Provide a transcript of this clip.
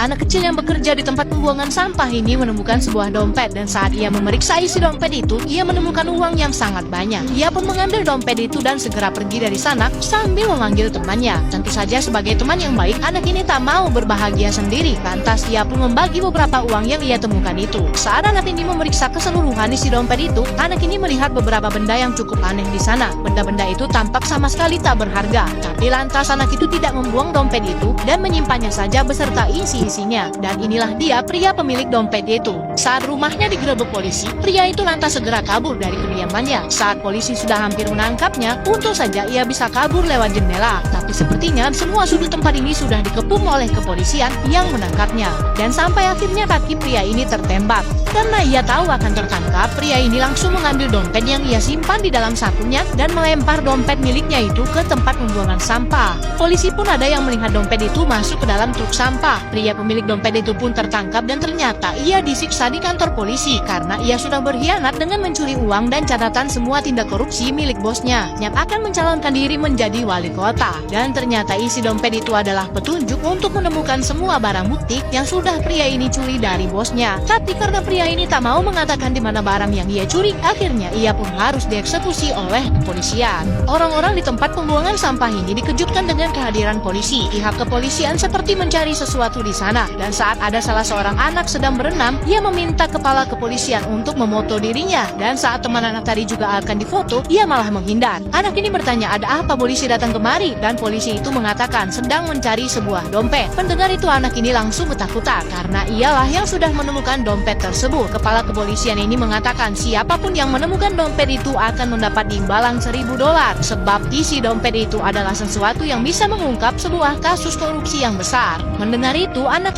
anak kecil yang bekerja di tempat pembuangan sampah ini menemukan sebuah dompet, dan saat ia memeriksa isi dompet itu, ia menemukan uang yang sangat banyak. Ia pun mengambil dompet itu dan segera pergi dari sana sambil memanggil temannya. Tentu saja sebagai teman yang baik, anak ini tak mau berbahagia sendiri. Lantas ia pun membagi beberapa uang yang ia temukan itu. Saat anak ini memeriksa keseluruhan isi dompet itu, anak ini melihat beberapa benda yang cukup aneh di sana. Benda-benda itu tampak sama sekali tak berharga. Tapi lantas anak itu tidak membuang dompet itu dan menyimpannya saja beserta isi-isinya. Dan inilah dia pria pemilik dompet itu. Saat rumahnya digerebek polisi, pria itu lantas segera kabur dari kediamannya. Saat polisi sudah hampir menangkapnya, untung saja ia bisa kabur lewat jendela. Tapi sepertinya semua sudut tempat ini sudah dikepung oleh kepolisian yang menangkapnya. Dan sampai akhirnya kaki pria ini tertembak. Karena ia tahu akan tertangkap, pria ini langsung mengambil dompet yang ia simpan di dalam sakunya dan melempar dompet miliknya itu ke tempat pembuangan sampah. Polisi pun ada yang melihat dompet itu masuk ke dalam truk sampah. Pria pemilik dompet itu pun tertangkap dan ternyata ia disiksa di kantor polisi karena ia sudah berkhianat dengan mencuri uang dan catatan semua tindak korupsi milik bosnya yang akan mencalonkan diri menjadi wali kota. Dan ternyata isi dompet itu adalah petunjuk untuk menemukan semua barang bukti yang sudah pria ini curi dari bosnya. Tapi karena pria ini tak mau mengatakan di mana barang yang ia curi, akhirnya ia pun harus dieksekusi oleh kepolisian. Orang-orang di tempat pembuangan sampah ini dikejutkan dengan kehadiran polisi. Pihak kepolisian seperti mencari sesuatu di sana, dan saat ada salah seorang anak sedang berenam, ia meminta kepala kepolisian untuk memoto dirinya, dan saat teman anak tadi juga akan difoto, ia malah menghindar. Anak ini bertanya ada apa polisi datang kemari, dan polisi itu mengatakan sedang mencari sebuah dompet. Pendengar itu anak ini langsung ketakutan karena ialah yang sudah menemukan dompet tersebut. Kepala kepolisian ini mengatakan siapapun yang menemukan dompet itu akan mendapat imbalan $1.000 sebab isi dompet itu adalah sesuatu yang bisa mengungkap sebuah kasus korupsi yang besar. Mendengar itu,